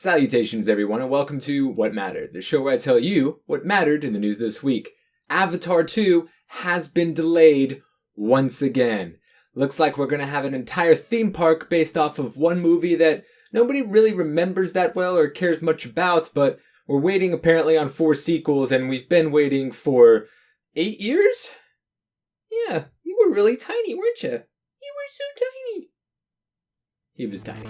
Salutations everyone and welcome to What Mattered, the show where I tell you what mattered in the news this week. Avatar 2 has been delayed once again. Looks like we're gonna have an entire theme park based off of one movie that nobody really remembers that well or cares much about, but we're waiting apparently on 4 sequels and we've been waiting for 8 years? Yeah, you were really tiny, weren't you? You were so tiny. He was tiny.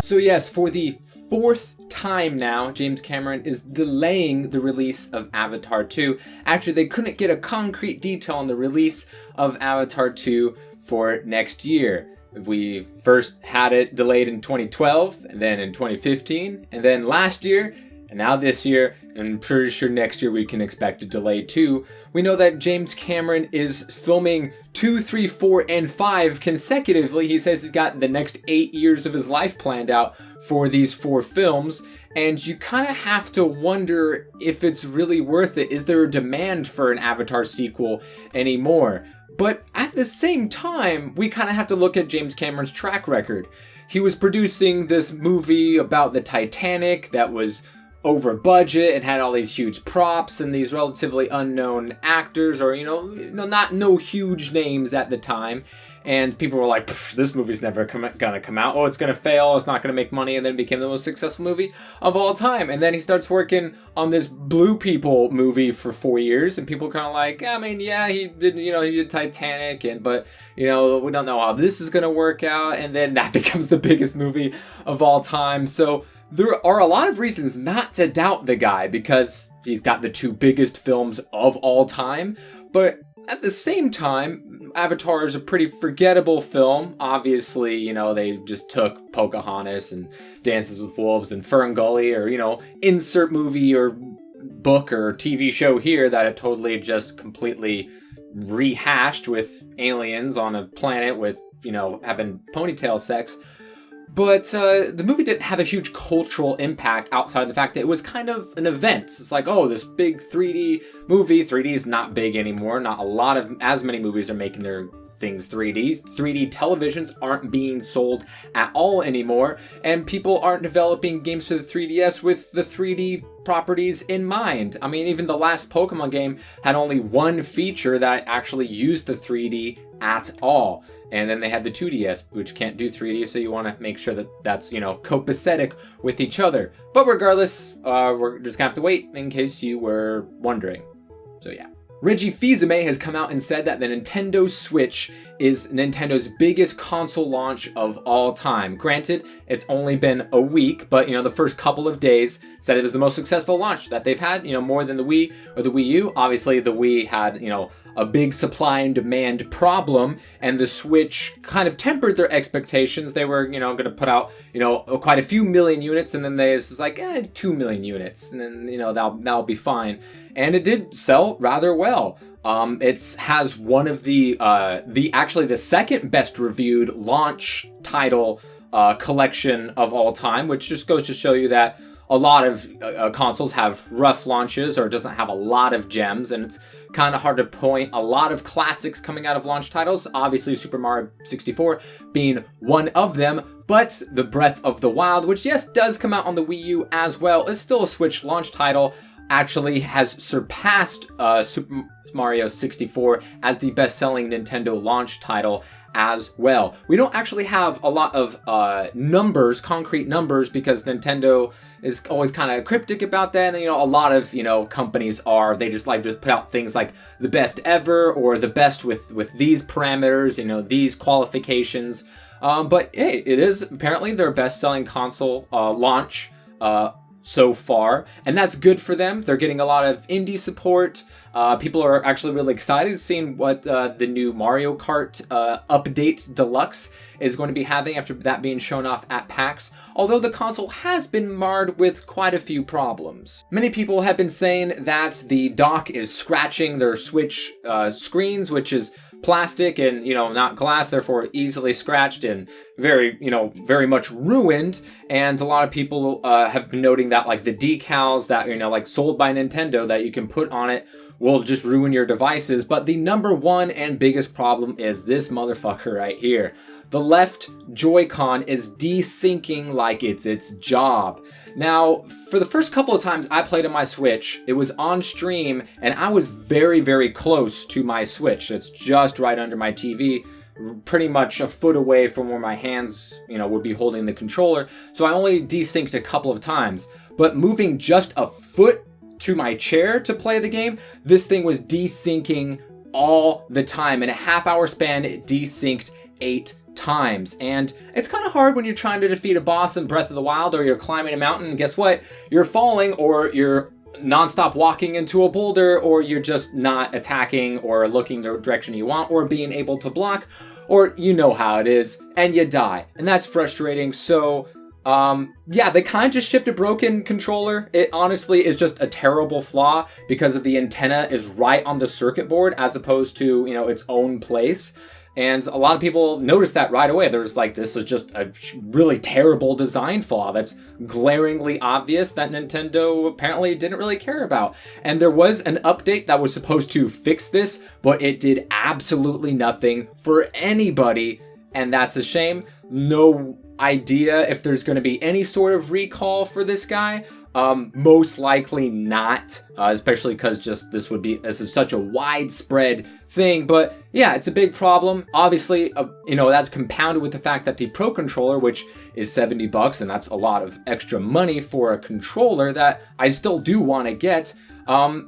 So yes, for the 4th time now, James Cameron is delaying the release of Avatar 2 after they couldn't get a concrete detail on the release of Avatar 2 for next year. We first had it delayed in 2012, and then in 2015, and then last year, and now this year, and I'm pretty sure next year we can expect a delay too. We know that James Cameron is filming 2, 3, 4, and 5 consecutively. He says he's got the next 8 years of his life planned out for these 4 films. And you kind of have to wonder if it's really worth it. Is there a demand for an Avatar sequel anymore? But at the same time, we kind of have to look at James Cameron's track record. He was producing this movie about the Titanic that was over budget and had all these huge props and these relatively unknown actors or, no huge names at the time. And people were like, this movie's never gonna come out. Oh, it's gonna fail. It's not gonna make money. And then it became the most successful movie of all time. And then he starts working on this Blue People movie for 4 years. And people are kind of like, he did Titanic. But we don't know how this is gonna work out. And then that becomes the biggest movie of all time. So there are a lot of reasons not to doubt the guy because he's got the 2 biggest films of all time. But at the same time, Avatar is a pretty forgettable film. Obviously, they just took Pocahontas and Dances with Wolves and Fern Gully or, insert movie or book or TV show here that it totally just completely rehashed with aliens on a planet with, having ponytail sex. But the movie didn't have a huge cultural impact outside of the fact that it was kind of an event. It's like, this big 3D movie. 3D is not big anymore. Not as many movies are making their things 3D. 3D televisions aren't being sold at all anymore. And people aren't developing games for the 3DS with the 3D properties in mind. Even the last Pokemon game had only one feature that actually used the 3D at all. And then they had the 2DS, which can't do 3D, so you want to make sure that that's, copacetic with each other. But regardless, we're just going to have to wait in case you were wondering. So yeah. Reggie Fils-Aimé has come out and said that the Nintendo Switch is Nintendo's biggest console launch of all time. Granted, it's only been a week, but, the first couple of days said it was the most successful launch that they've had, more than the Wii or the Wii U. Obviously, the Wii had, a big supply and demand problem, and the Switch kind of tempered their expectations. They were, going to put out, quite a few million units, and then they was like, 2 million units, and then, that'll be fine. And it did sell rather well. It has one of the second best reviewed launch title collection of all time, which just goes to show you that a lot of consoles have rough launches or doesn't have a lot of gems, and it's kind of hard to point a lot of classics coming out of launch titles. Obviously, Super Mario 64 being one of them, but the Breath of the Wild, which yes, does come out on the Wii U as well, is still a Switch launch title, actually has surpassed Super Mario 64 as the best-selling Nintendo launch title as well. We don't actually have a lot of concrete numbers, because Nintendo is always kind of cryptic about that. And, a lot of, companies they just like to put out things like the best ever or the best with these parameters, these qualifications. But hey, it is apparently their best-selling console launch so far, and that's good for them. They're getting a lot of indie support. People are actually really excited seeing what the new Mario Kart update deluxe is going to be having after that being shown off at PAX, although the console has been marred with quite a few problems. Many people have been saying that the dock is scratching their Switch screens, which is plastic and, not glass, therefore easily scratched and very much ruined. And a lot of people have been noting that, like, the decals that, sold by Nintendo that you can put on it will just ruin your devices. But the number one and biggest problem is this motherfucker right here. The left Joy-Con is desyncing like it's its job. Now, for the first couple of times I played on my Switch, it was on stream, and I was very, very close to my Switch. It's just right under my TV, pretty much a foot away from where my hands, would be holding the controller. So I only desynced a couple of times. But moving just a foot to my chair to play the game, this thing was desyncing all the time. In a half-hour span, it desynced 8 times. And it's kind of hard when you're trying to defeat a boss in Breath of the Wild, or you're climbing a mountain and guess what? You're falling, or you're non-stop walking into a boulder, or you're just not attacking or looking the direction you want or being able to block, or you know how it is, and you die. And that's frustrating. So they kind of just shipped a broken controller. It honestly is just a terrible flaw because of the antenna is right on the circuit board as opposed to, its own place. And a lot of people noticed that right away. There's like, this is just a really terrible design flaw that's glaringly obvious that Nintendo apparently didn't really care about. And there was an update that was supposed to fix this, but it did absolutely nothing for anybody. And that's a shame. No idea if there's going to be any sort of recall for this guy. Most likely not, especially because this is such a widespread thing. But yeah, it's a big problem. Obviously, that's compounded with the fact that the Pro Controller, which is $70, and that's a lot of extra money for a controller that I still do want to get,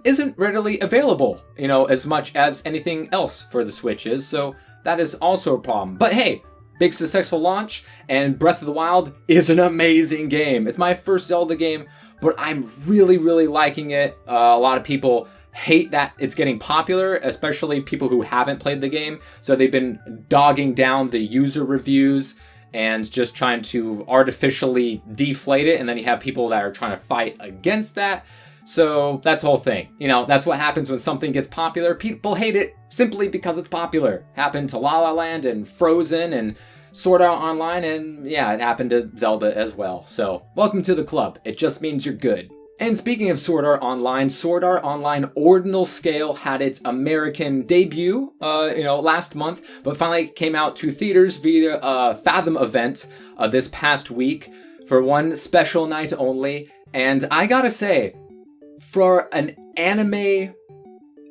isn't readily available, as much as anything else for the Switch is. So that is also a problem. But hey, big successful launch, and Breath of the Wild is an amazing game. It's my first Zelda game, but I'm really, really liking it. A lot of people hate that it's getting popular, especially people who haven't played the game. So they've been dogging down the user reviews and just trying to artificially deflate it. And then you have people that are trying to fight against that. So that's the whole thing. That's what happens when something gets popular. People hate it simply because it's popular. Happened to La La Land and Frozen and Sword Art Online, and yeah, it happened to Zelda as well. So welcome to the club. It just means you're good. And speaking of Sword Art Online Ordinal Scale had its American debut, last month, but finally came out to theaters via a Fathom event this past week for one special night only. And I gotta say, for an anime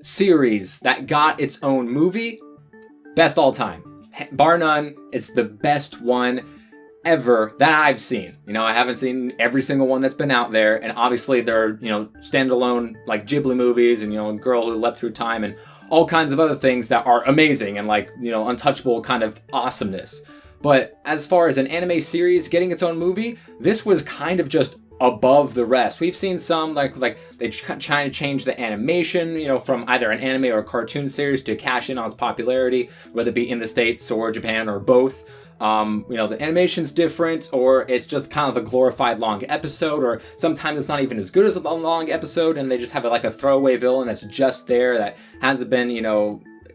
series that got its own movie, best all time. Bar none, it's the best one ever that I've seen. I haven't seen every single one that's been out there, and obviously there are, standalone like Ghibli movies and, Girl Who Leapt Through Time and all kinds of other things that are amazing and like, untouchable kind of awesomeness. But as far as an anime series getting its own movie, this was kind of just above the rest. We've seen some like they trying to change the animation, from either an anime or a cartoon series to cash in on its popularity, whether it be in the States or Japan or both. The animation's different, or it's just kind of a glorified long episode, or sometimes it's not even as good as a long episode and they just have like a throwaway villain that's just there that hasn't been,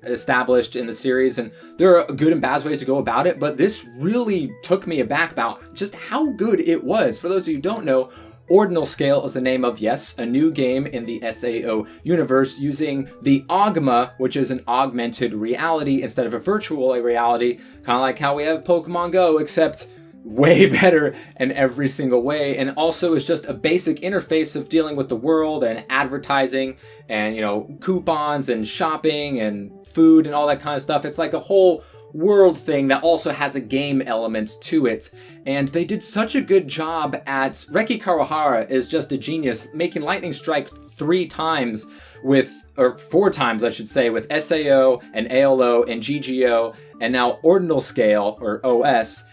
established in the series. And there are good and bad ways to go about it, but this really took me aback about just how good it was. For those of you who don't know, Ordinal Scale is the name of, yes, a new game in the SAO universe using the Augma, which is an augmented reality instead of a virtual reality, kind of like how we have Pokemon Go, except way better in every single way. And also is just a basic interface of dealing with the world and advertising and, coupons and shopping and food and all that kind of stuff. It's like a whole world thing that also has a game element to it. And they did such a good job at... Reki Kawahara is just a genius, making Lightning Strike 4 times, with SAO and ALO and GGO, and now Ordinal Scale, or OS,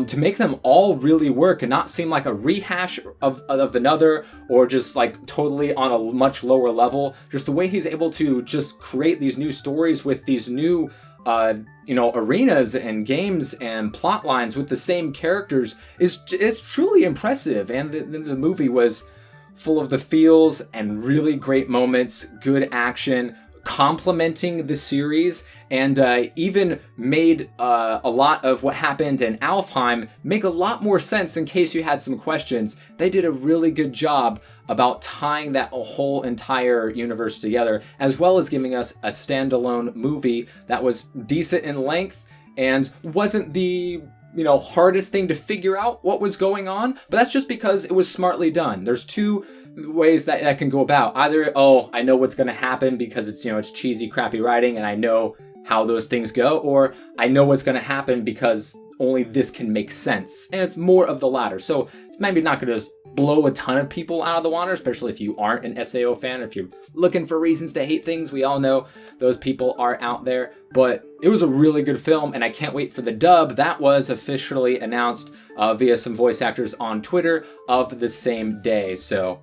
to make them all really work and not seem like a rehash of another, or just like totally on a much lower level. Just the way he's able to just create these new stories with these new arenas and games and plot lines with the same characters it's truly impressive. And the movie was full of the feels and really great moments, good action, complementing the series and even made a lot of what happened in Alfheim make a lot more sense in case you had some questions. They did a really good job about tying that whole entire universe together, as well as giving us a standalone movie that was decent in length and wasn't the hardest thing to figure out what was going on, but that's just because it was smartly done. There's two ways that can go about. Either, oh, I know what's going to happen because it's cheesy, crappy writing and I know how those things go, or I know what's going to happen because only this can make sense. And it's more of the latter. So it's maybe not going to just blow a ton of people out of the water, especially if you aren't an SAO fan. If you're looking for reasons to hate things, we all know those people are out there. But it was a really good film, and I can't wait for the dub. That was officially announced via some voice actors on Twitter of the same day. So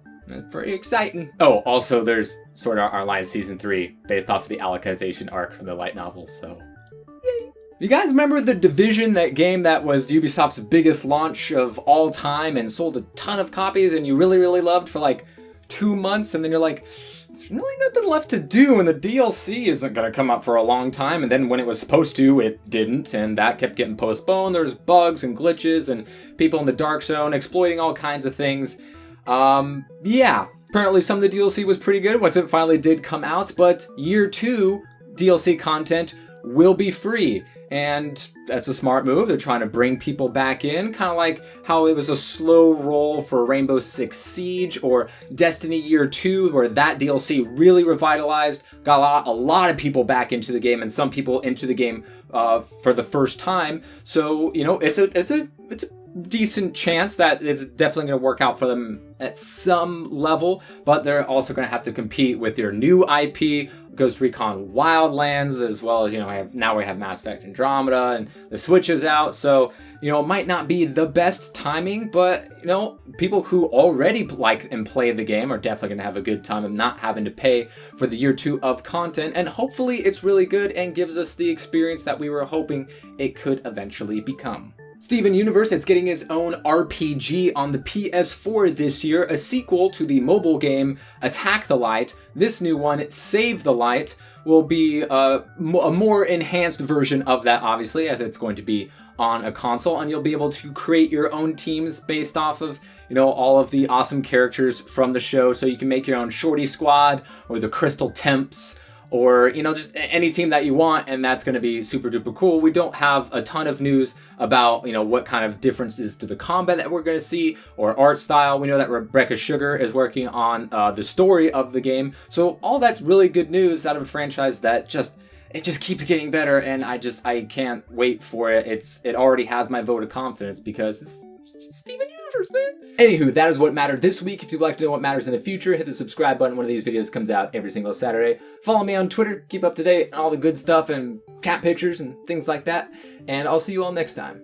pretty exciting. Oh, also there's Sword Art Online Season 3 based off of the Alicization arc from the light novels, so yay. You guys remember The Division, that game that was Ubisoft's biggest launch of all time and sold a ton of copies and you really, really loved for like 2 months, and then you're like, there's really nothing left to do and the DLC isn't going to come out for a long time, and then when it was supposed to, it didn't, and that kept getting postponed. There's bugs and glitches and people in the dark zone exploiting all kinds of things. Yeah, apparently some of the DLC was pretty good once it finally did come out, but year 2 DLC content will be free. And that's a smart move. They're trying to bring people back in, kind of like how it was a slow roll for Rainbow Six Siege or Destiny Year 2, where that DLC really revitalized, got a lot of people back into the game, and some people into the game for the first time. So, it's a decent chance that it's definitely going to work out for them at some level, but they're also going to have to compete with your new IP, Ghost Recon Wildlands, as well as, we have Mass Effect Andromeda, and the Switch is out, so, it might not be the best timing, but, people who already like and play the game are definitely going to have a good time of not having to pay for the year 2 of content, and hopefully it's really good and gives us the experience that we were hoping it could eventually become. Steven Universe, it's getting its own RPG on the PS4 this year, a sequel to the mobile game Attack the Light. This new one, Save the Light, will be a more enhanced version of that, obviously, as it's going to be on a console, and you'll be able to create your own teams based off of, all of the awesome characters from the show. So you can make your own Shorty Squad, or the Crystal Temps, or, just any team that you want, and that's going to be super duper cool. We don't have a ton of news about, what kind of differences to the combat that we're going to see, or art style. We know that Rebecca Sugar is working on the story of the game. So all that's really good news out of a franchise that it just keeps getting better, and I can't wait for it. It already has my vote of confidence because it's Steven Universe, man. Anywho, that is what mattered this week. If you'd like to know what matters in the future, hit the subscribe button. One of these videos comes out every single Saturday. Follow me on Twitter, keep up to date on all the good stuff and cat pictures and things like that. And I'll see you all next time.